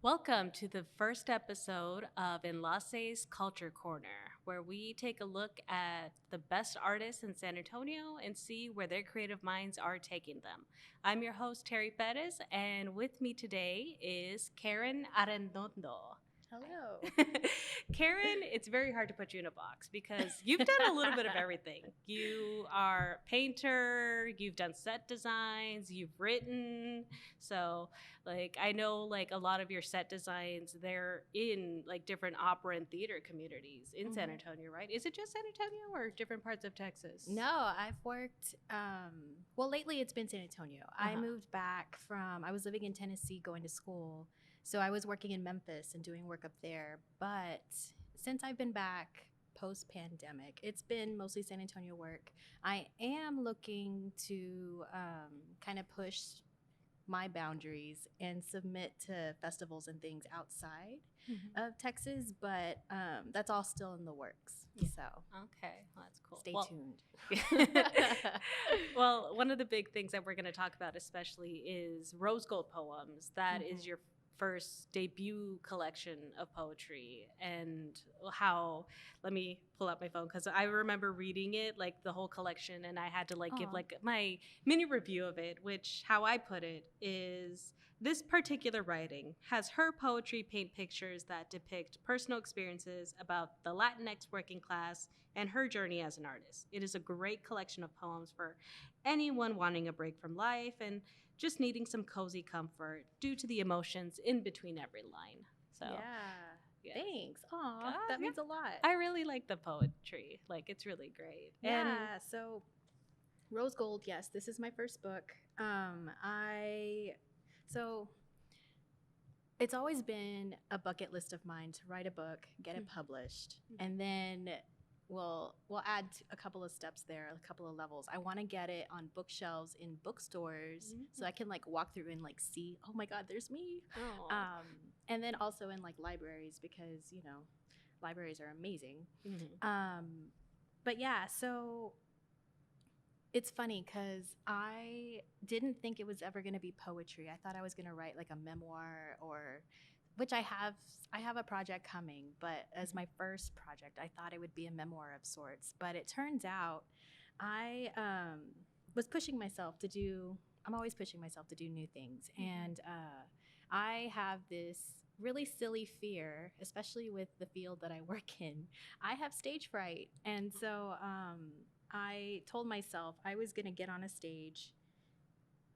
Welcome to the first episode of Enlace's Culture Corner, where we take a look at the best artists in San Antonio and see where their creative minds are taking them. I'm your host, Terry Perez, and with me today is Karen Arredondo. Hello. Karen, it's very hard to put you in a box because you've done a little bit of everything. You are a painter, you've done set designs, you've written. So, I know a lot of your set designs, they're in different opera and theater communities in San Antonio, right? Is it just San Antonio or different parts of Texas? No, I've worked, lately it's been San Antonio. I moved back I was living in Tennessee going to school. So I was working in Memphis and doing work up there. But since I've been back post pandemic, it's been mostly San Antonio work. I am looking to kind of push my boundaries and submit to festivals and things outside of Texas, but that's all still in the works. Yeah. So okay, well, that's cool. Stay tuned. Well, one of the big things that we're going to talk about especially is Rose Gold Poems. That is your first debut collection of poetry, and how, let me pull up my phone because I remember reading it, the whole collection, and I had to give my mini review of it, which, how I put it is, this particular writing has her poetry paint pictures that depict personal experiences about the Latinx working class and her journey as an artist. It is a great collection of poems for anyone wanting a break from life and just needing some cozy comfort due to the emotions in between every line. So yeah. Thanks. Aw, that means a lot. I really like the poetry. It's really great. Yeah. So Rose Gold, yes, this is my first book. So it's always been a bucket list of mine to write a book, get it published, and then we'll add a couple of steps there, a couple of levels. I want to get it on bookshelves in bookstores so I can walk through and see, oh my God, there's me. And then also in libraries, because libraries are amazing. But yeah, so it's funny because I didn't think it was ever going to be poetry. I thought I was going to write a memoir, or which I have a project coming, but as my first project, I thought it would be a memoir of sorts. But it turns out I was pushing myself to do, I'm always pushing myself to do new things. And I have this really silly fear, especially with the field that I work in. I have stage fright. And so I told myself I was going to get on a stage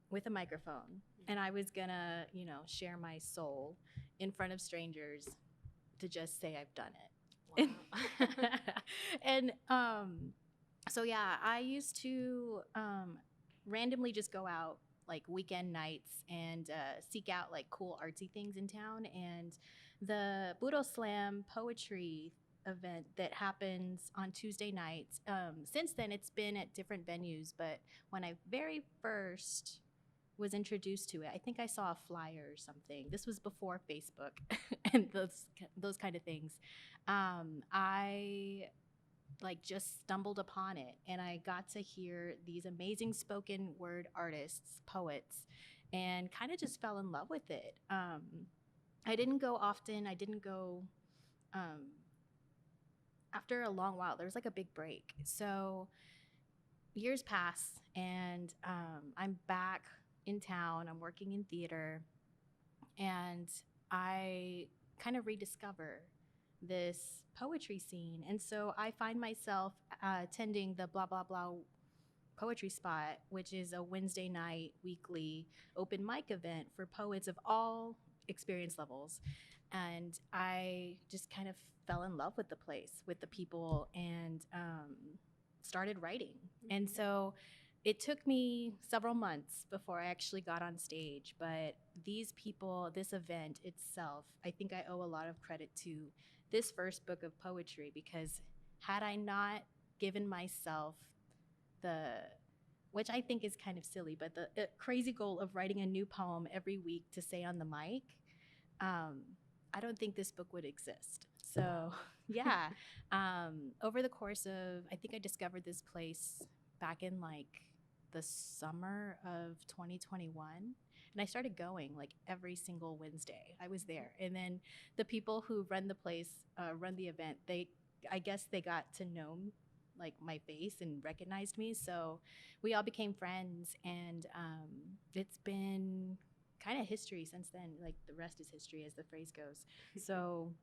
with a microphone and I was going to, share my soul in front of strangers to just say I've done it. Wow. And so, yeah, I used to randomly just go out weekend nights and seek out cool artsy things in town. And the Budo Slam poetry event that happens on Tuesday nights, since then it's been at different venues, but when I very first was introduced to it, I think I saw a flyer or something. This was before Facebook and those kind of things. I just stumbled upon it, and I got to hear these amazing spoken word artists, poets, and kind of just fell in love with it. I didn't go often. I didn't go after a long while. There was a big break. So years pass, and I'm back in town. I'm working in theater, and I kind of rediscover this poetry scene. And so I find myself attending the Blah Blah Blah Poetry Spot, which is a Wednesday night weekly open mic event for poets of all experience levels. And I just kind of fell in love with the place, with the people, and started writing. And so it took me several months before I actually got on stage, but these people, this event itself, I think I owe a lot of credit to this first book of poetry, because had I not given myself which I think is kind of silly, but the crazy goal of writing a new poem every week to say on the mic, I don't think this book would exist. So yeah, over the course of, I think I discovered this place back in the summer of 2021. And I started going like every single Wednesday. I was there. And then the people who run the place, run the event, I guess they got to know like my face and recognized me. So we all became friends, and it's been kind of history since then. Like the rest is history, as the phrase goes. So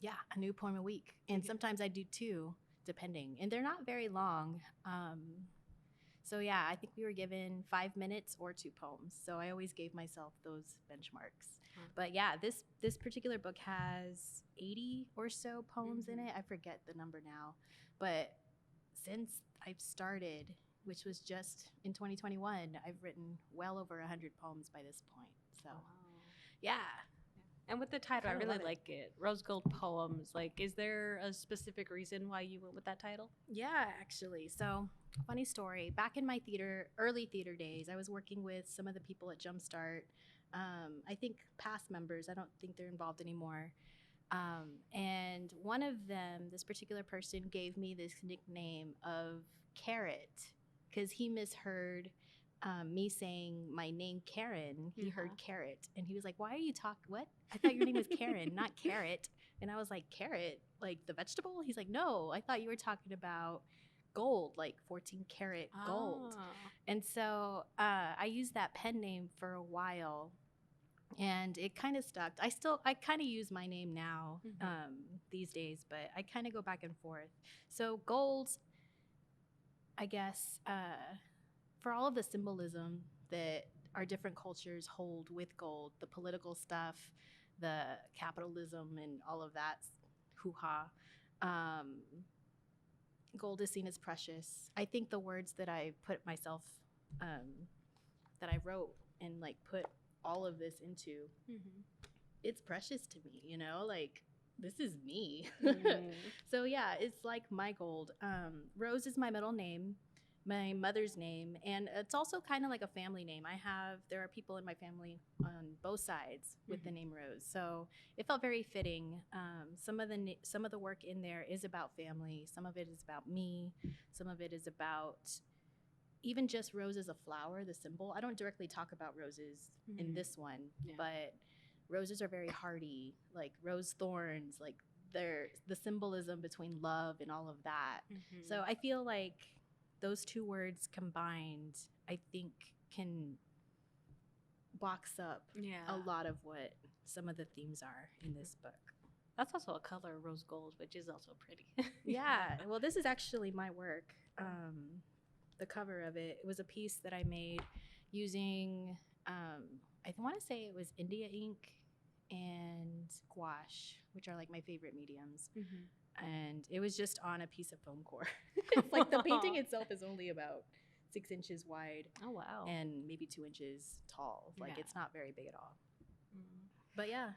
yeah, a new poem a week. And sometimes I do 2, depending. And they're not very long. So yeah, I think we were given 5 minutes or 2 poems. So I always gave myself those benchmarks. But yeah, this particular book has 80 or so poems in it. I forget the number now. But since I've started, which was just in 2021, I've written well over 100 poems by this point. So yeah. And with the title, I Kinda really love it. like it. Rose Gold Poems. Like, is there a specific reason why you went with that title? Yeah, actually. So, funny story. Back in my early theater days, I was working with some of the people at Jumpstart. I think past members. I don't think they're involved anymore. And one of them, this particular person, gave me this nickname of Carrot because he misheard me saying my name Karen. He heard Carrot, and he was like, "Why are you what? I thought your name was Karen, not Carrot." And I was like, "Carrot, like the vegetable?" He's like, "No, I thought you were talking about gold, like 14 karat gold." And so I used that pen name for a while, and it kind of stuck. I kind of use my name now these days, but I kind of go back and forth. So gold, I guess, for all of the symbolism that our different cultures hold with gold, the political stuff, the capitalism, and all of that hoo-ha, gold is seen as precious. I think the words that I put myself, that I wrote and like put all of this into, it's precious to me, you know, like this is me. So yeah, it's like my gold. Rose is my middle name, my mother's name, and it's also kind of like a family name. There are people in my family on both sides with the name Rose, so it felt very fitting. Some of the work in there is about family. Some of it is about me. Some of it is about even just rose as a flower, the symbol. I don't directly talk about roses in this one, but roses are very hardy, like rose thorns, like they're the symbolism between love and all of that. So I feel like those 2 words combined, I think, can box up a lot of what some of the themes are in this book. That's also a color, rose gold, which is also pretty. Yeah. Well, this is actually my work. The cover of it was a piece that I made using, I want to say it was India ink and gouache, which are like my favorite mediums. And it was just on a piece of foam core. It's like the painting itself is only about 6 inches wide. Oh, wow. And maybe 2 inches tall. Like it's not very big at all. But yeah,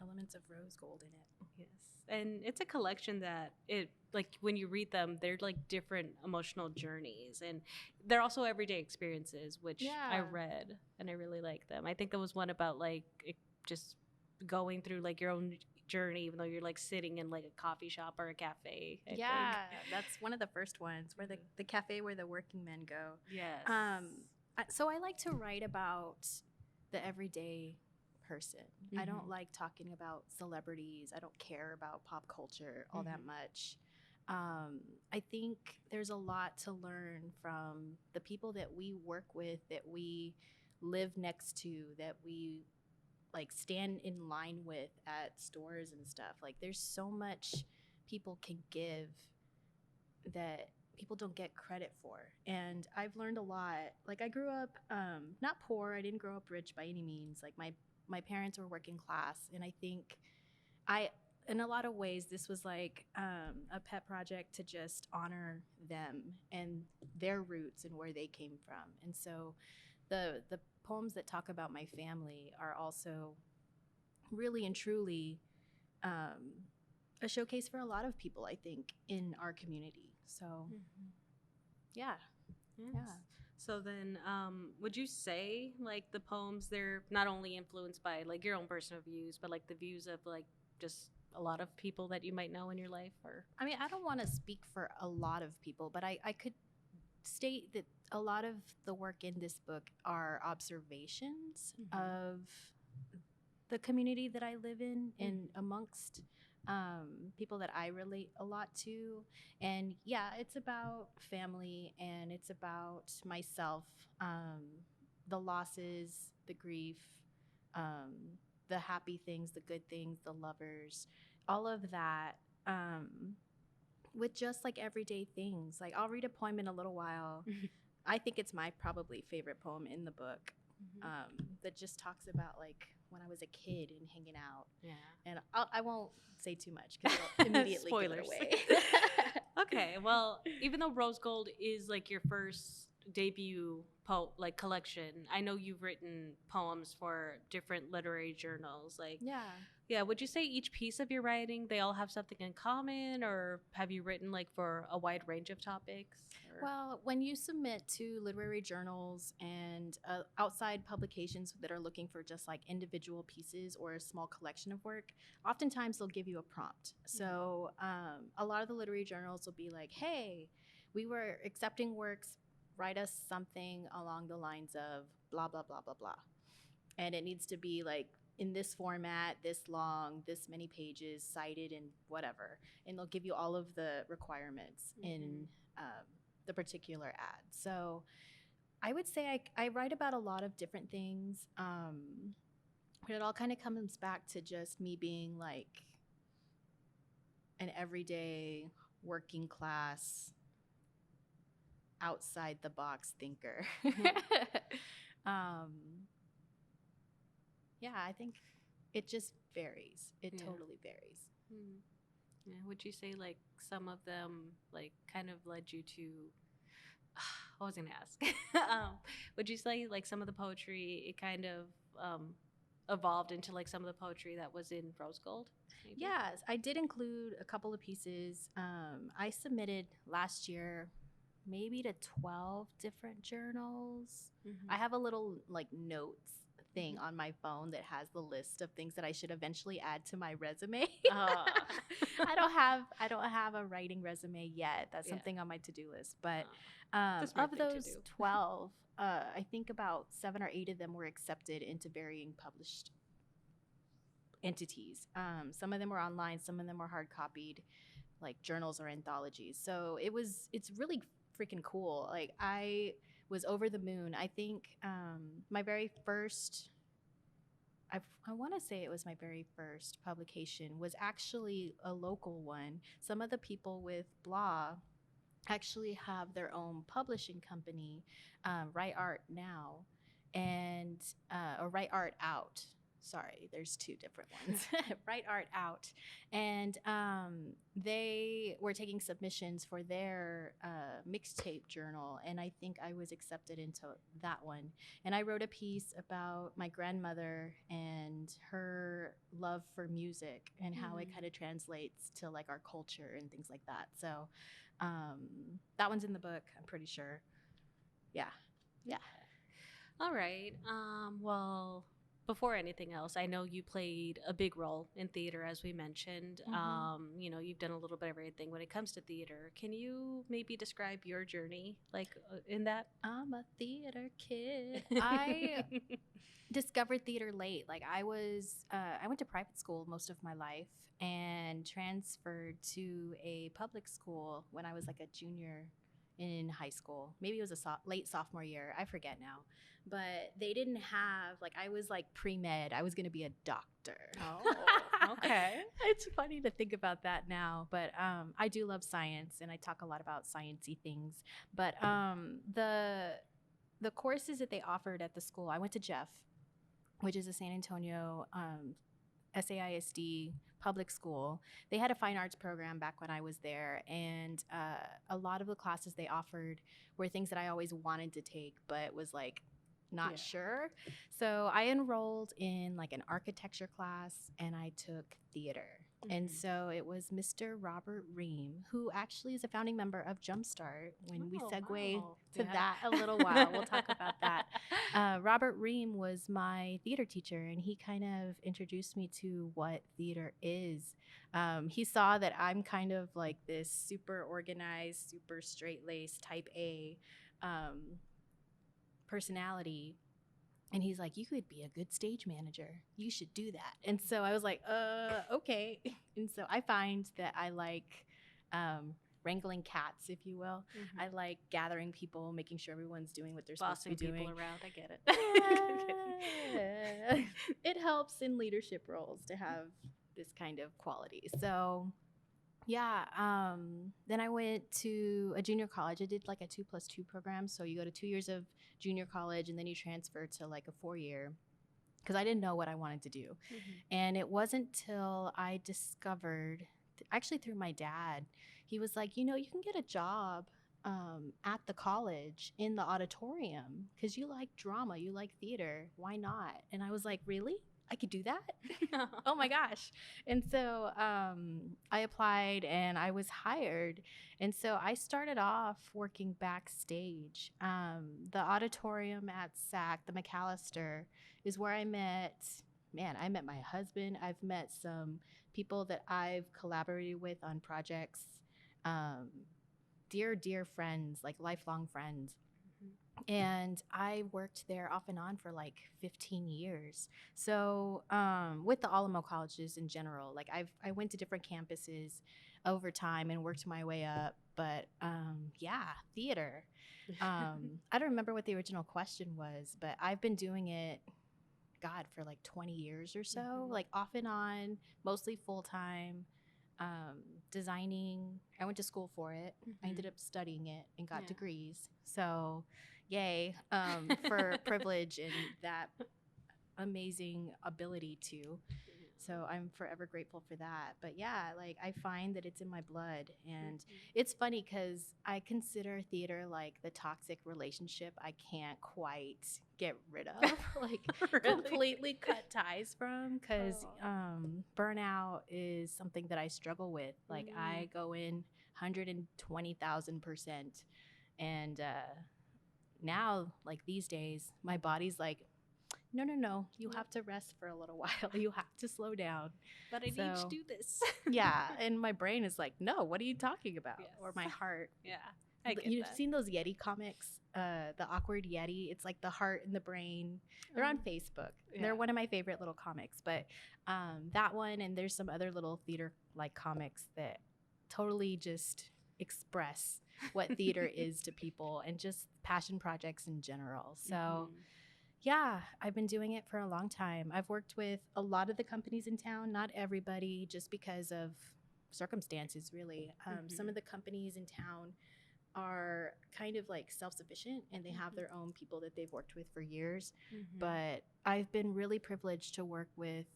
elements of rose gold in it. Yes. And it's a collection that like when you read them, they're like different emotional journeys, and they're also everyday experiences, which I read and I really like them. I think there was one about like just going through like your own journey, even though you're like sitting in like a coffee shop or a cafe. I think. That's one of the first ones, where the cafe where the working men go. Yes. So I like to write about the everyday person. I don't like talking about celebrities. I don't care about pop culture all that much. I think there's a lot to learn from the people that we work with, that we live next to, that we like stand in line with at stores and stuff. Like there's so much people can give that people don't get credit for. And I've learned a lot. Like I grew up not poor. I didn't grow up rich by any means. Like my parents were working class, and I think in a lot of ways, this was like a pet project to just honor them and their roots and where they came from. And so the poems that talk about my family are also really and truly a showcase for a lot of people, I think, in our community. So, yeah. Yes. Yeah. So then, would you say like the poems, they're not only influenced by like your own personal views, but like the views of like just a lot of people that you might know in your life? Or I mean, I don't want to speak for a lot of people, but I could state that a lot of the work in this book are observations of the community that I live in and amongst people that I relate a lot to. And yeah, it's about family and it's about myself, the losses, the grief, the happy things, the good things, the lovers, all of that. With just like everyday things. Like I'll read a poem in a little while. I think it's my probably favorite poem in the book, that just talks about like when I was a kid and hanging out. Yeah. And I won't say too much because I'll immediately give it away. Okay. Well, even though Rose Gold is like your first debut collection, I know you've written poems for different literary journals. Like, yeah. Would you say each piece of your writing, they all have something in common, or have you written like for a wide range of topics? Well, when you submit to literary journals and outside publications that are looking for just like individual pieces or a small collection of work, oftentimes they'll give you a prompt. So a lot of the literary journals will be like, hey, we were accepting works, write us something along the lines of blah, blah, blah, blah, blah. And it needs to be like in this format, this long, this many pages, cited and whatever. And they'll give you all of the requirements in the particular ad. So I would say I write about a lot of different things, but it all kind of comes back to just me being like an everyday working class, outside the box thinker. Yeah, I think it just varies. It totally varies. Yeah, would you say like some of them like kind of led you to what was I gonna ask? Would you say like some of the poetry it kind of evolved into like some of the poetry that was in Rose Gold? Maybe? Yes, I did include a couple of pieces. I submitted last year maybe to 12 different journals. I have a little like notes thing on my phone that has the list of things that I should eventually add to my resume. I don't have a writing resume yet. That's something on my to-do list. But of those 12, I think about 7 or 8 of them were accepted into varying published entities. Some of them were online, some of them were hard copied, like journals or anthologies. So it's really freaking cool. Like I was over the moon. I think my very first, I want to say it was my very first publication was actually a local one. Some of the people with Blah actually have their own publishing company, Write Art Now, and or Write Art Out. Sorry, there's 2 different ones. Write Art Out. And they were taking submissions for their mixtape journal, and I think I was accepted into that one. And I wrote a piece about my grandmother and her love for music and how it kind of translates to like our culture and things like that. So that one's in the book, I'm pretty sure. Yeah. All right. Well, before anything else, I know you played a big role in theater, as we mentioned. You know, you've done a little bit of everything when it comes to theater. Can you maybe describe your journey, like in that? I'm a theater kid. I discovered theater late. Like I went to private school most of my life and transferred to a public school when I was like a junior in high school. Maybe it was a late sophomore year. I forget now. But they didn't have, like, I was like pre-med. I was going to be a doctor. Oh, okay. It's funny to think about that now. But I do love science, and I talk a lot about sciencey things. But the courses that they offered at the school, I went to Jeff, which is a San Antonio SAISD public school. They had a fine arts program back when I was there, and a lot of the classes they offered were things that I always wanted to take, but was like not sure. So I enrolled in like an architecture class, and I took theater. And so it was Mr. Robert Ream, who actually is a founding member of Jumpstart. When we segue to that a little while, we'll talk about that. Robert Ream was my theater teacher, and he kind of introduced me to what theater is. He saw that I'm kind of like this super organized, super straight-laced type A personality. And he's like, you could be a good stage manager. You should do that. And so I was like, okay. And so I find that I like wrangling cats, if you will. I like gathering people, making sure everyone's doing what they're supposed to be doing. Bossing people around, I get it. It helps in leadership roles to have this kind of quality. So yeah, then I went to a junior college. I did like a 2+2 program. So you go to 2 years of junior college and then you transfer to like a 4-year, because I didn't know what I wanted to do. And it wasn't till I discovered, actually through my dad, he was like, you know, you can get a job at the college in the auditorium because you like drama, you like theater. Why not? And I was like, really? I could do that? Oh my gosh. And so I applied and I was hired. And so I started off working backstage. The auditorium at SAC, the McAllister, is where I met my husband. I've met some people that I've collaborated with on projects. Dear friends, like lifelong friends. And I worked there off and on for like 15 years. So with the Alamo colleges in general, like I went to different campuses over time and worked my way up. But yeah, theater. I don't remember what the original question was, but I've been doing it, God, for like 20 years or so, like off and on, mostly full time. Designing. I went to school for it. I ended up studying it and got degrees. So yay for privilege and that amazing ability to. So I'm forever grateful for that. But yeah, like I find that it's in my blood. And it's funny because I consider theater like the toxic relationship I can't quite get rid of, like completely cut ties from, because burnout is something that I struggle with. Like I go in 120,000%. And now, like these days, my body's like, no, you have to rest for a little while. You have to slow down. But I need to do this. Yeah, and my brain is like, no, what are you talking about? Yes. Or my heart. Yeah, I get You've that. seen those Yeti comics, the awkward Yeti? It's like the heart and the brain. They're on Facebook. Yeah. They're one of my favorite little comics. But that one, and there's some other little theater-like comics that totally just express what theater is to people and just passion projects in general. So yeah, I've been doing it for a long time. I've worked with a lot of the companies in town, not everybody, just because of circumstances, really. Some of the companies in town are kind of like self-sufficient and they have their own people that they've worked with for years. But I've been really privileged to work with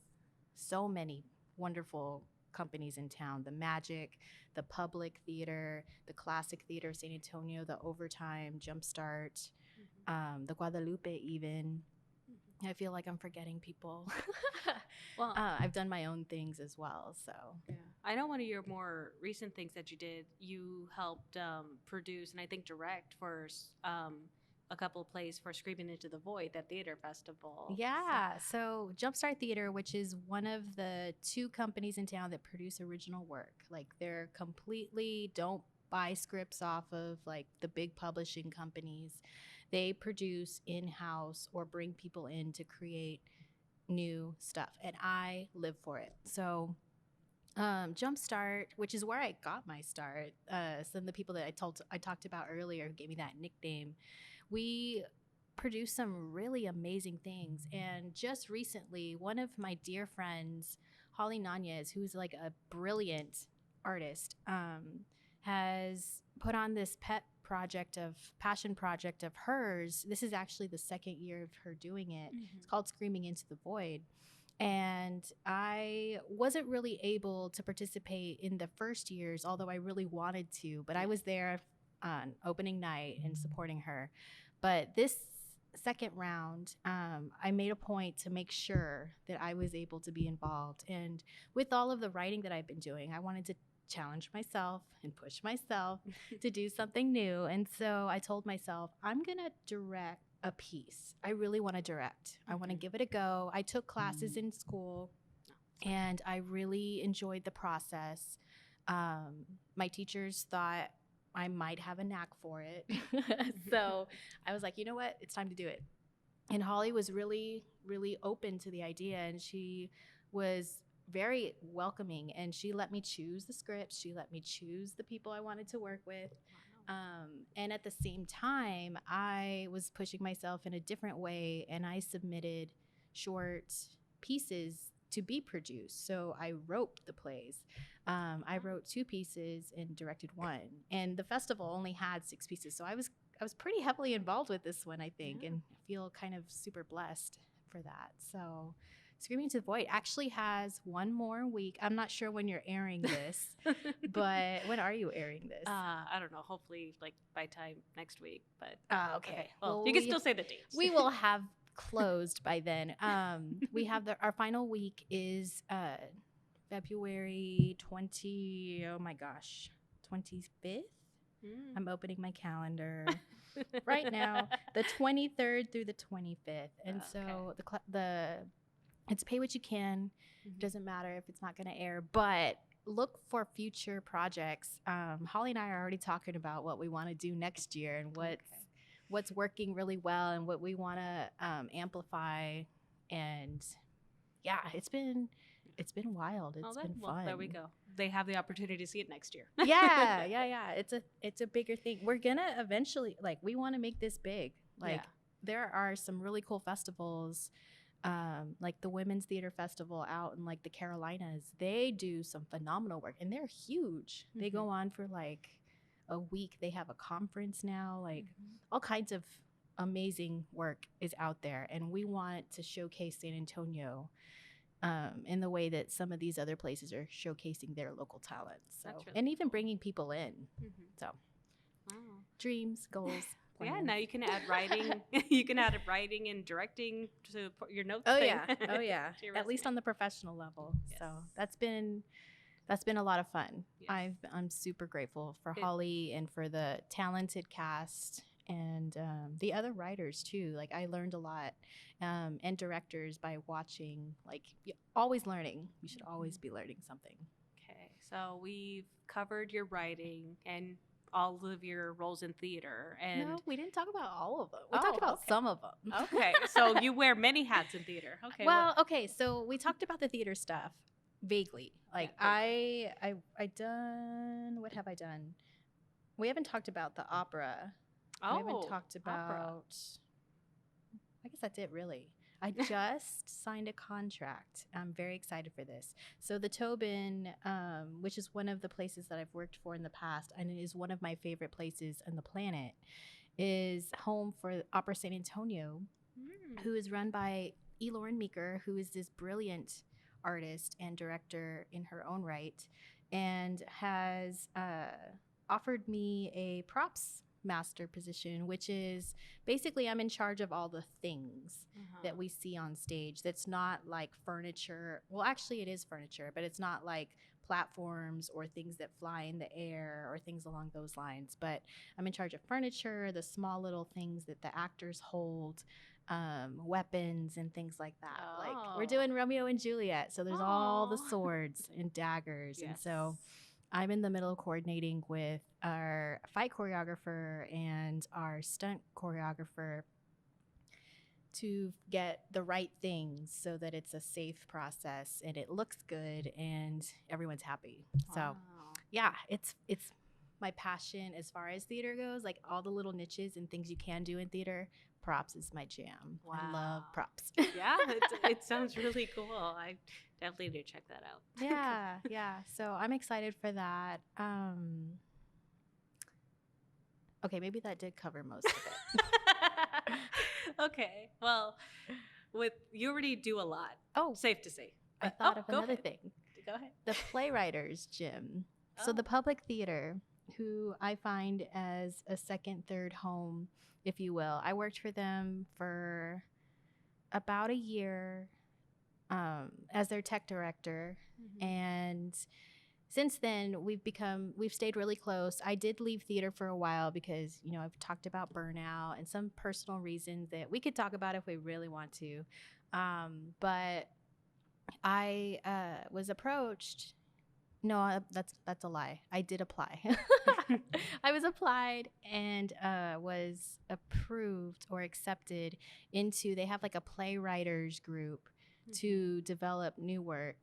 so many wonderful companies in town: the Magic, the Public Theater, the Classic Theater San Antonio, the Overtime, Jumpstart, the Guadalupe even. I feel like I'm forgetting people. Well, I've done my own things as well. So yeah. I know one of your more recent things that you did, you helped produce and I think direct for a couple of plays for Screaming Into the Void, that theater festival. Yeah. So Jumpstart Theater, which is one of the 2 companies in town that produce original work. Like they're completely don't buy scripts off of like the big publishing companies. They produce in-house or bring people in to create new stuff. And I live for it. So Jumpstart, which is where I got my start, some of the people that I talked about earlier who gave me that nickname, we produced some really amazing things. And just recently, one of my dear friends, Holly Nanez, who's like a brilliant artist, has put on this passion project of hers. This is actually the 2nd year of her doing it. It's called Screaming Into the Void. And I wasn't really able to participate in the first years, although I really wanted to, but I was there on opening night and supporting her. But this second round, I made a point to make sure that I was able to be involved. And with all of the writing that I've been doing, I wanted to challenge myself and push myself to do something new. And so I told myself, I'm going to direct a piece. I really want to direct. I want to give it a go. I took classes in school and I really enjoyed the process. My teachers thought I might have a knack for it. So I was like, you know what? It's time to do it. And Holly was really, really open to the idea. And she was very welcoming. And she let me choose the script. She let me choose the people I wanted to work with. And at the same time, I was pushing myself in a different way. And I submitted short pieces to be produced. So I wrote the plays. I wrote 2 pieces and directed 1. And the festival only had 6 pieces. So I was pretty heavily involved with this one, I think, and I feel kind of super blessed for that. So Screaming to the Void actually has 1 more week. I'm not sure when you're airing this, but when are you airing this? I don't know. Hopefully, like by time next week. But okay. Well, you can still say the dates. We will have closed by then. We have our final week is February 25th. I'm opening my calendar right now, the 23rd through the 25th. And so it's pay what you can. Doesn't matter if it's not going to air, but look for future projects. Holly and I are already talking about what we want to do next year and what's working really well and what we want to amplify. And yeah, it's been wild. It's been fun. Well, there we go. They have the opportunity to see it next year. Yeah. It's a bigger thing. We're gonna eventually, like, we want to make this big. Like, there are some really cool festivals, like the Women's Theater Festival out in like the Carolinas. They do some phenomenal work, and they're huge. They go on for like a week. They have a conference now. Like, all kinds of amazing work is out there, and we want to showcase San Antonio in the way that some of these other places are showcasing their local talents. So, really and even bringing people in. So, dreams, goals. Yeah, now you can add writing. You can add writing and directing to your notes. Oh yeah. At least on the professional level. Yes. So that's been a lot of fun. Yes. I'm super grateful for Holly and for the talented cast and the other writers too. Like, I learned a lot, and directors by watching. Like, always learning. You should always be learning something. Okay, so we've covered your writing and all of your roles in theater. And no, we didn't talk about all of them. We talked about some of them. Okay, so you wear many hats in theater. Okay. Well, okay, so we talked about the theater stuff vaguely. Like, I done. What have I done? We haven't talked about the opera. We haven't talked about opera. I guess that's it, really. I just signed a contract. I'm very excited for this. So the Tobin, which is one of the places that I've worked for in the past, and it is one of my favorite places on the planet, is home for Opera San Antonio, who is run by Lauren Meeker, who is this brilliant artist and director in her own right, and has offered me a props master position, which is basically I'm in charge of all the things that we see on stage. That's not like furniture. Well, actually it is furniture, but it's not like platforms or things that fly in the air or things along those lines. But I'm in charge of furniture, the small little things that the actors hold, weapons and things like that. Like, we're doing Romeo and Juliet, so there's all the swords and daggers. And so I'm in the middle coordinating with our fight choreographer and our stunt choreographer to get the right things so that it's a safe process and it looks good and everyone's happy. So yeah, it's my passion as far as theater goes. Like, all the little niches and things you can do in theater, props is my jam. Wow. I love props. Yeah, it sounds really cool. I definitely need to check that out. Yeah. So I'm excited for that. Okay, maybe that did cover most of it. Okay. Well, you already do a lot. Oh, safe to say. I thought of another ahead. thing. Go ahead. The playwriters gym. So the public theater who I find as a second, third home, if you will. I worked for them for about a year as their tech director. And since then, we've stayed really close. I did leave theater for a while because, I've talked about burnout and some personal reasons that we could talk about if we really want to. But I was approached. No, that's a lie. I did apply. I was applied and was approved or accepted into, they have like a playwriters group to develop new work.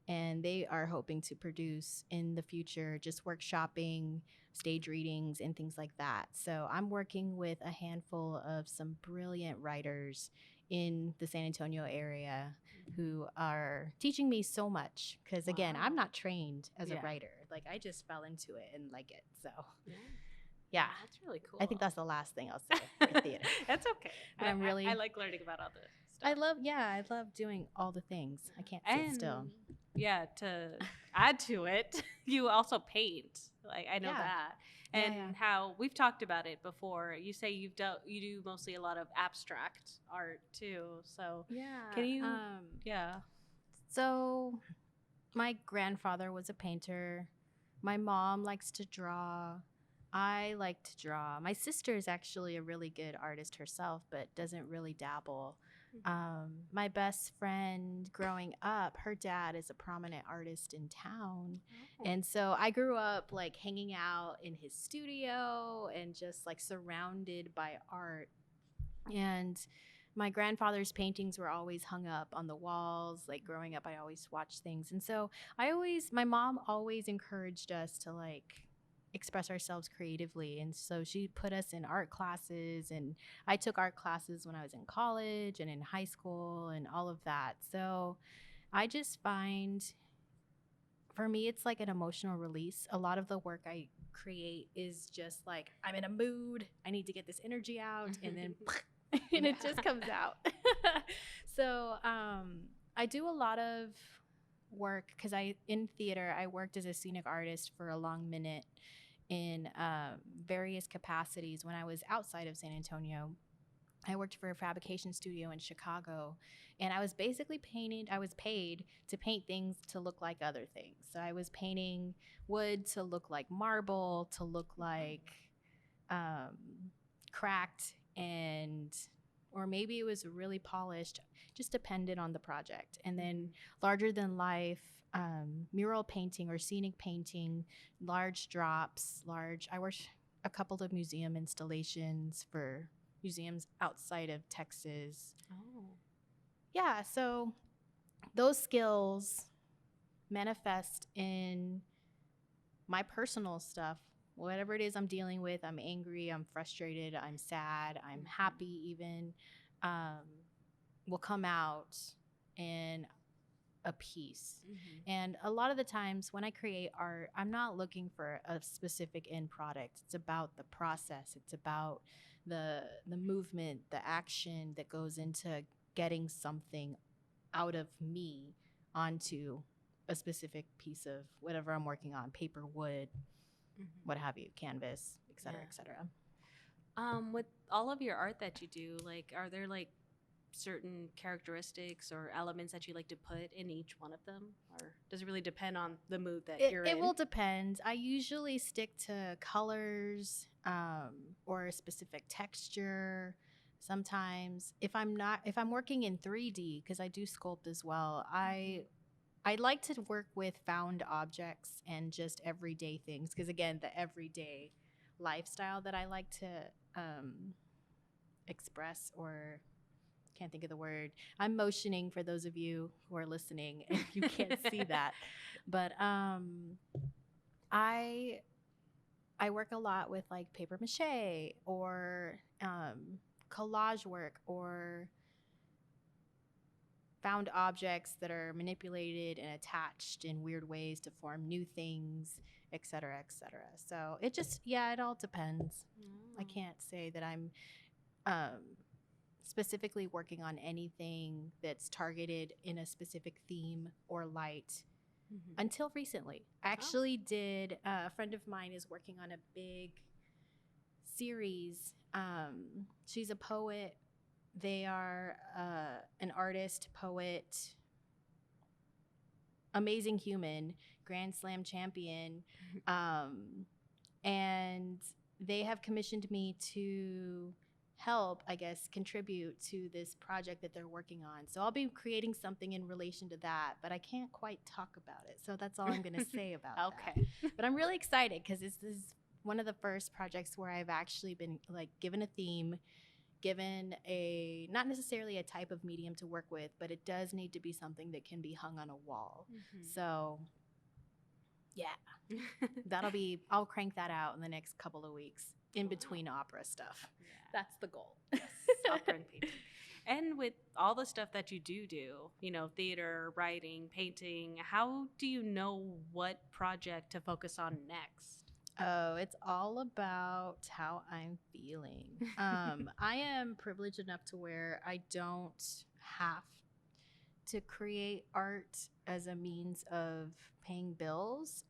And they are hoping to produce in the future just workshopping, stage readings, and things like that. So I'm working with a handful of some brilliant writers in the San Antonio area who are teaching me so much. Because again, I'm not trained as a writer. Like, I just fell into it and like it. So yeah, that's really cool. I think that's the last thing I'll say for theater. That's okay. But I like learning about all this stuff. I love doing all the things. I can't sit still. Yeah, to add to it, you also paint. Like, I know that. And how we've talked about it before. You say you do mostly a lot of abstract art too. So can you So my grandfather was a painter. My mom likes to draw. I like to draw. My sister is actually a really good artist herself, but doesn't really dabble. My best friend growing up, her dad is a prominent artist in town. And so I grew up like hanging out in his studio and just like surrounded by art. And my grandfather's paintings were always hung up on the walls. Like growing up, I always watched things. And so my mom always encouraged us to like express ourselves creatively. And so she put us in art classes, and I took art classes when I was in college and in high school and all of that. So I just find, for me, it's like an emotional release. A lot of the work I create is just like, I'm in a mood, I need to get this energy out, and then and it just comes out. So I do a lot of work because in theater, I worked as a scenic artist for a long minute in various capacities when I was outside of San Antonio. I worked for a fabrication studio in Chicago, and I was basically I was paid to paint things to look like other things. So I was painting wood to look like marble, to look like cracked, or maybe it was really polished, just depended on the project. And then larger than life, mural painting or scenic painting, large drops, I worked a couple of museum installations for museums outside of Texas. Yeah, so those skills manifest in my personal stuff. Whatever it is I'm dealing with, I'm angry, I'm frustrated, I'm sad, I'm happy even, will come out in a piece. And a lot of the times when I create art, I'm not looking for a specific end product. It's about the process. It's about the movement, the action that goes into getting something out of me onto a specific piece of whatever I'm working on, paper, wood, what have you, canvas, et cetera, et cetera. With all of your art that you do, like, are there like certain characteristics or elements that you like to put in each one of them, or does it really depend on the mood that you're in? It will depend. I usually stick to colors or a specific texture. Sometimes if I'm working in 3D, because I do sculpt as well, I like to work with found objects and just everyday things, because again, the everyday lifestyle that I like to express, or can't think of the word. I'm motioning for those of you who are listening if you can't see that. But I work a lot with like paper mache or collage work or found objects that are manipulated and attached in weird ways to form new things, et cetera, et cetera. So it just, it all depends. I can't say that I'm specifically working on anything that's targeted in a specific theme or light. until recently. I actually did, a friend of mine is working on a big series. She's a poet. They are an artist, poet, amazing human, Grand Slam champion. And they have commissioned me to help, I guess, contribute to this project that they're working on. So I'll be creating something in relation to that, but I can't quite talk about it. So that's all I'm going to say about Okay. that. But I'm really excited because this is one of the first projects where I've actually been like given a theme, given a, not necessarily a type of medium to work with, but it does need to be something that can be hung on a wall. So yeah, I'll crank that out in the next couple of weeks in between opera stuff. Yeah. That's the goal. Yes, opera and painting. And with all the stuff that you do, you know, theater, writing, painting, how do you know what project to focus on next? Oh, it's all about how I'm feeling. I am privileged enough to where I don't have to create art as a means of paying bills.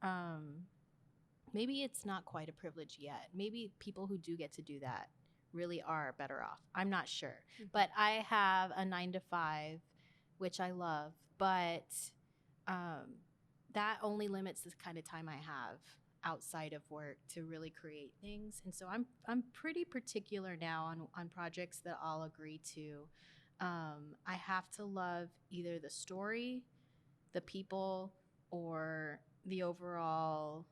Maybe it's not quite a privilege yet. Maybe people who do get to do that really are better off. I'm not sure. But I have a 9 to 5, which I love, but that only limits the kind of time I have outside of work to really create things. And so I'm pretty particular now on projects that I'll agree to. I have to love either the story, the people, or the overall.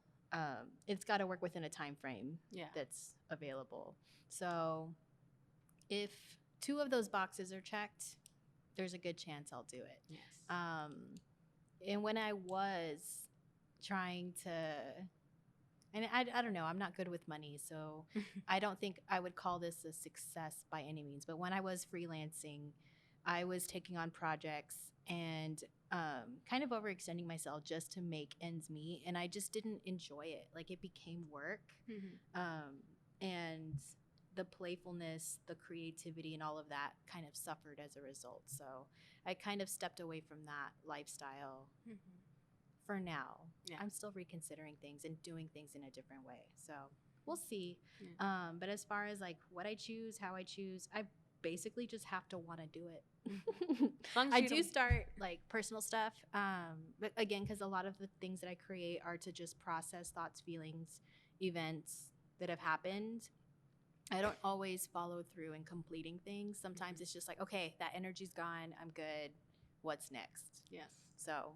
It's got to work within a time frame that's available. So if 2 of those boxes are checked, there's a good chance I'll do it. Yes. And when I was trying to, and I don't know, I'm not good with money, so I don't think I would call this a success by any means. But when I was freelancing, I was taking on projects and kind of overextending myself just to make ends meet. And I just didn't enjoy it. Like, it became work. And the playfulness, the creativity, and all of that kind of suffered as a result. So I kind of stepped away from that lifestyle. For now. Yeah. I'm still reconsidering things and doing things in a different way. So we'll see. Yeah. But as far as like what I choose, how I choose, I basically just have to want to do it. I do start like personal stuff. But again, because a lot of the things that I create are to just process thoughts, feelings, events that have happened. I don't always follow through in completing things. Sometimes it's just like, okay, that energy's gone. I'm good. What's next? Yes. So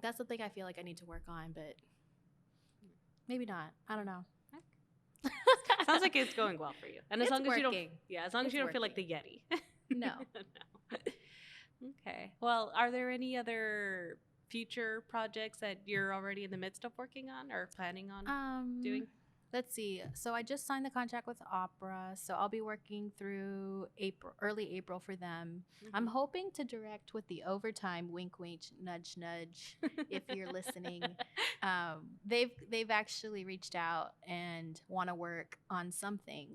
that's something I feel like I need to work on, but maybe not. I don't know. Sounds like it's going well for you. And as long as working. as long as you don't feel like the Yeti. No. No. Okay. Well, are there any other future projects that you're already in the midst of working on or planning on doing? Let's see. So I just signed the contract with Opera, so I'll be working through early April for them. I'm hoping to direct with the overtime. Wink, wink, nudge, nudge. If you're listening, they've actually reached out and want to work on something.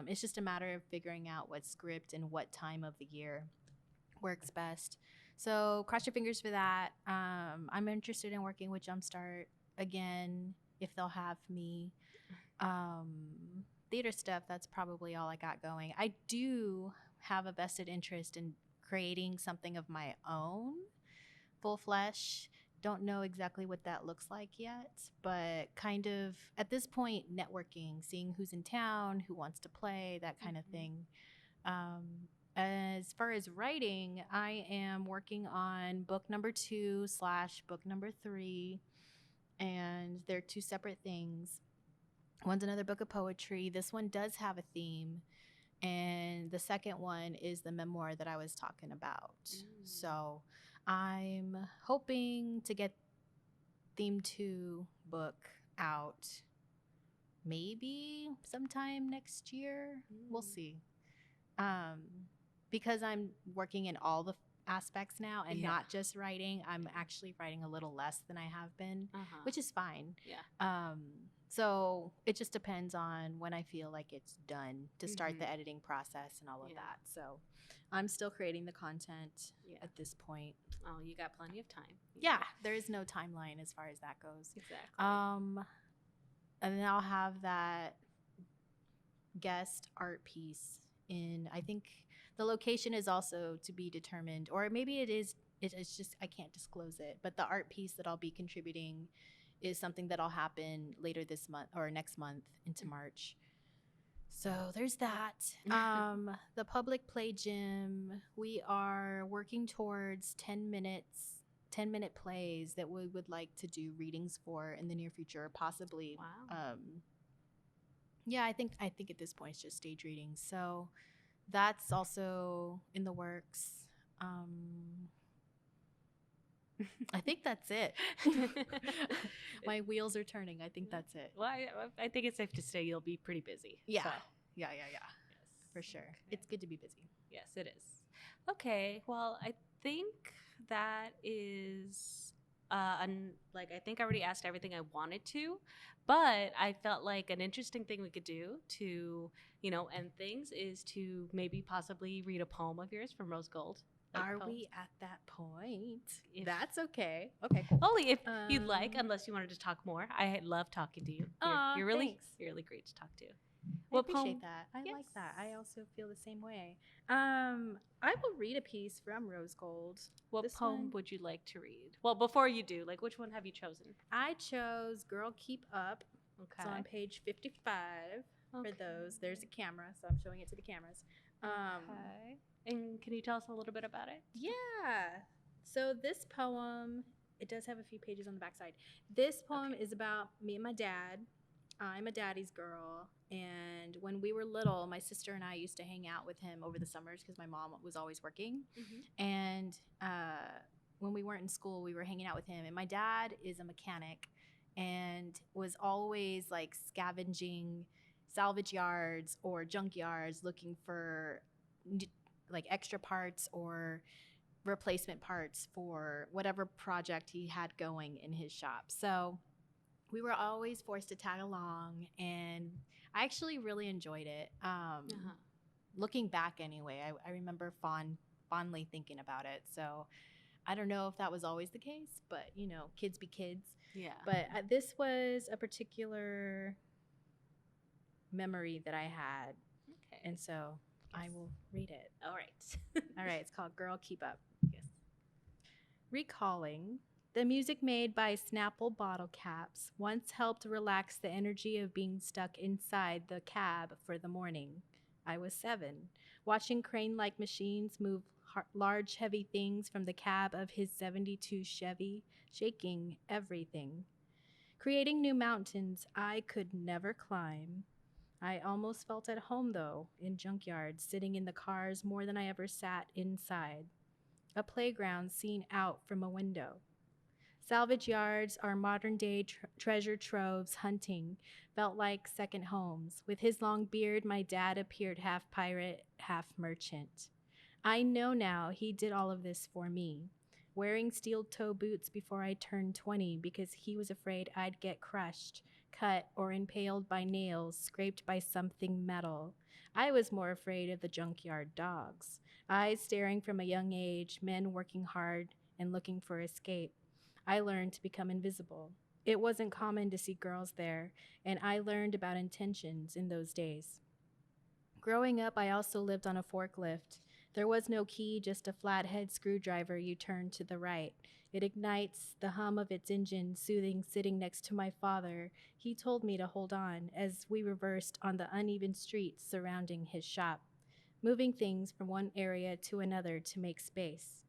It's just a matter of figuring out what script and what time of the year works best. So cross your fingers for that. I'm interested in working with Jumpstart again if they'll have me. Theater stuff, that's probably all I got going. I do have a vested interest in creating something of my own, full flesh. Don't know exactly what that looks like yet, but kind of at this point, networking, seeing who's in town, who wants to play, that kind of thing. As far as writing, I am working on book number 2/book number 3, and they're 2 separate things. One's another book of poetry. This one does have a theme. And the second one is the memoir that I was talking about. So I'm hoping to get theme 2 book out maybe sometime next year. We'll see. Because I'm working in all the aspects now and not just writing, I'm actually writing a little less than I have been, which is fine. So it just depends on when I feel like it's done to start the Mhm. editing process and all of Yeah. that. So I'm still creating the content Yeah. at this point. Oh, you got plenty of time. Yeah, there is no timeline as far as that goes. Exactly. And then I'll have that guest art piece in, I think the location is also to be determined, or maybe it's just I can't disclose it, but the art piece that I'll be contributing is something that'll happen later this month or next month into March. So there's that. The public play gym, we are working towards 10-minute plays that we would like to do readings for in the near future, possibly. Wow. Yeah, I think at this point it's just stage readings. So that's also in the works. I think that's it. My wheels are turning. I think that's it. Well, I think it's safe to say you'll be pretty busy. Yeah. So. Yeah. Yes. For sure. Okay. It's good to be busy. Yes, it is. Okay. Well, I think that is like I think I already asked everything I wanted to, but I felt like an interesting thing we could do to, end things is to maybe possibly read a poem of yours from Rose Gold. Like Are poems. we at that point? If- That's okay. Okay, cool. Only if you'd like, unless you wanted to talk more. I love talking to you. You're really, Thanks. you're really great to talk to. I appreciate poem? that. I Yes. like that. I also feel the same way. I will read a piece from Rose Gold. What This poem one- would you like to read? Well, before you do, like, which one have you chosen? I chose Girl Keep Up. Okay. It's on page 55 for Okay. those. There's a camera, so I'm showing it to the cameras. Okay. And can you tell us a little bit about it? Yeah. So this poem, it does have a few pages on the backside. This poem is about me and my dad. I'm a daddy's girl, and when we were little, my sister and I used to hang out with him over the summers because my mom was always working. And when we weren't in school, we were hanging out with him. And my dad is a mechanic and was always like scavenging salvage yards or junk yards looking for like extra parts or replacement parts for whatever project he had going in his shop. So we were always forced to tag along, and I actually really enjoyed it. Looking back anyway, I remember fondly thinking about it. So I don't know if that was always the case, but kids be kids. Yeah. But this was a particular memory that I had, Okay. and so I will read it. All right. All right, it's called Girl Keep Up. Yes. Recalling, the music made by Snapple bottle caps once helped relax the energy of being stuck inside the cab for the morning. I was 7, watching crane-like machines move large, heavy things from the cab of his 72 Chevy, shaking everything. Creating new mountains I could never climb. I almost felt at home, though, in junkyards, sitting in the cars more than I ever sat inside. A playground seen out from a window. Salvage yards are modern-day treasure troves hunting, felt like second homes. With his long beard, my dad appeared half pirate, half merchant. I know now he did all of this for me, wearing steel-toe boots before I turned 20 because he was afraid I'd get crushed, cut, or impaled by nails, scraped by something metal. I was more afraid of the junkyard dogs, eyes staring from a young age, men working hard and looking for escape. I learned to become invisible. It wasn't common to see girls there, and I learned about intentions in those days. Growing up, I also lived on a forklift. There was no key, just a flathead screwdriver you turn to the right. It ignites, the hum of its engine soothing sitting next to my father. He told me to hold on as we reversed on the uneven streets surrounding his shop, moving things from one area to another to make space.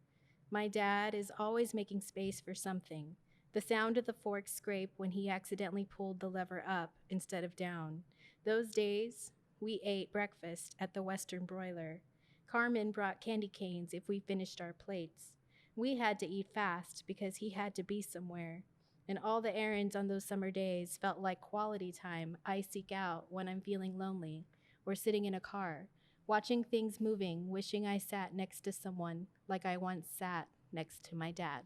My dad is always making space for something. The sound of the fork scrape when he accidentally pulled the lever up instead of down. Those days, we ate breakfast at the Western Broiler. Carmen brought candy canes if we finished our plates. We had to eat fast because he had to be somewhere. And all the errands on those summer days felt like quality time I seek out when I'm feeling lonely or sitting in a car, watching things moving, wishing I sat next to someone like I once sat next to my dad.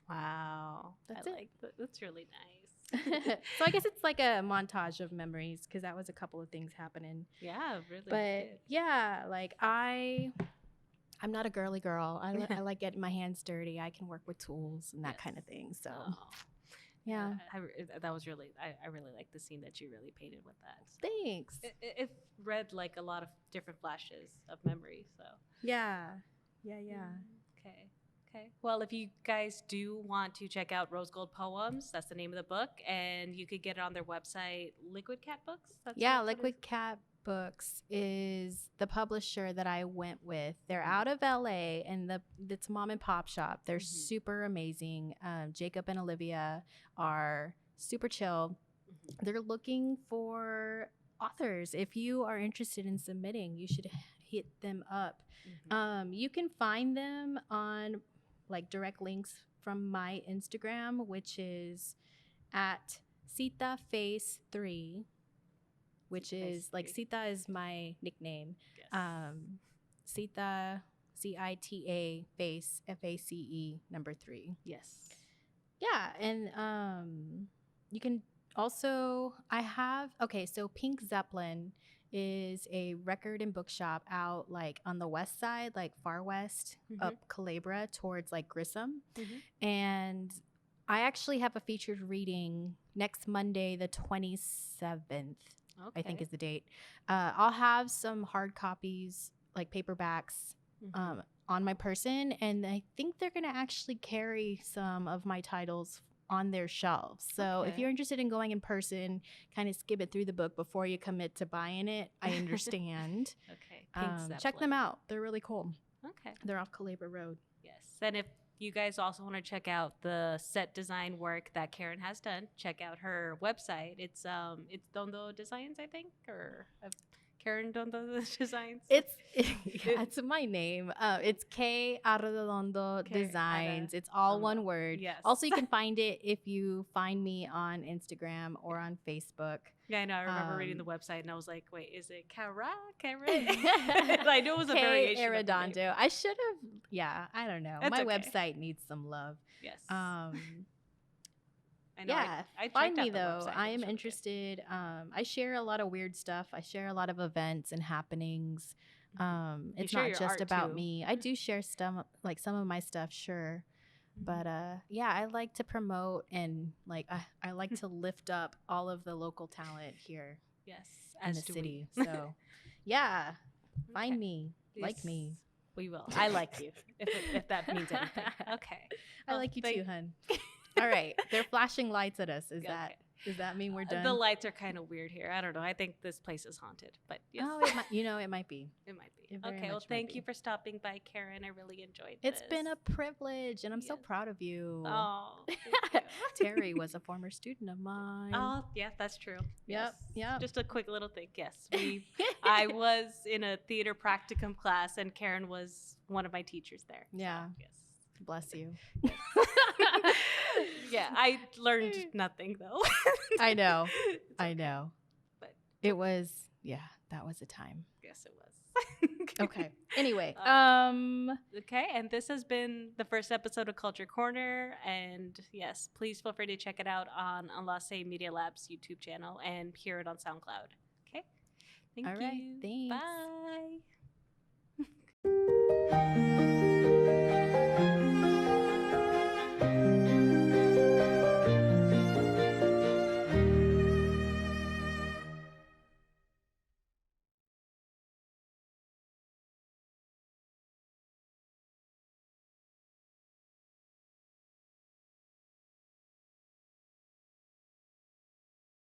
Wow. That's it. That's really nice. So I guess it's like a montage of memories because that was a couple of things happening. Yeah, really. But good. yeah, like I'm not a girly girl. I like getting my hands dirty. I can work with tools and that kind of thing. So Oh. yeah. That was really, I really like the scene that you really painted with that. So. Thanks. It read like a lot of different flashes of memory. So Yeah. Okay. Okay. Well, if you guys do want to check out Rose Gold Poems, that's the name of the book, and you could get it on their website, Liquid Cat Books. Yeah, Liquid Cat Books is the publisher that I went with. They're out of LA, and it's a mom and pop shop. They're super amazing. Jacob and Olivia are super chill. They're looking for authors. If you are interested in submitting, you should hit them up. You can find them on like direct links from my Instagram, which is at CitaFace3, which is like Cita is my nickname. Yes. Cita, CITA Face, FACE number 3. Yes. Yeah, and you can also so Pink Zeppelin is a record and bookshop out like on the west side, like far west, up Calabria towards like Grissom. And I actually have a featured reading next Monday, the 27th. I think is the date. I'll have some hard copies, like paperbacks, on my person, and I think they're gonna actually carry some of my titles on their shelves. So if you're interested in going in person, kind of skip it through the book before you commit to buying it. I understand. Check them out. They're really cool. Okay. They're off Calabria Road. Yes. And if you guys also want to check out the set design work that Karen has done, check out her website. It's Dondo Designs, I think, or Karen Dondo Designs. It's my name. It's Karen Arredondo Designs. It's all one word. Yes. Also, you can find it if you find me on Instagram or on Facebook. Yeah, I know. I remember reading the website and I was like, wait, is it Karen? I knew it was a variation. Karen Arredondo. I should have. Yeah, I don't know. My website needs some love. Yes. I know. Yeah, find me though. I am interested. I share a lot of weird stuff. I share a lot of events and happenings. It's not just about me. I do share stuff, like some of my stuff, sure. But yeah, I like to promote and like I like to lift up all of the local talent here. Yes, in the city. So yeah, find me, like me. We will. I like you, if that means anything. Okay. I like you too, hun. All right. They're flashing lights at us. Does that mean we're done? The lights are kind of weird here. I don't know. I think this place is haunted. But yes. Oh, it might be. It might be. Okay. Well, thank you for stopping by, Karen. I really enjoyed this. It's been a privilege, and I'm so proud of you. Oh, Terry was a former student of mine. Oh, yeah, that's true. Yep. Just a quick little thing. Yes, I was in a theater practicum class, and Karen was one of my teachers there. Yeah. So, yes. Bless you. Yeah, I learned nothing though. I know. But it was, that was a time. Yes, it was. Okay. Anyway, okay, and this has been the first episode of Culture Corner, and yes, please feel free to check it out on Enlace Media Lab's YouTube channel and hear it on SoundCloud. Okay. Thank you. All right. Thanks. Bye.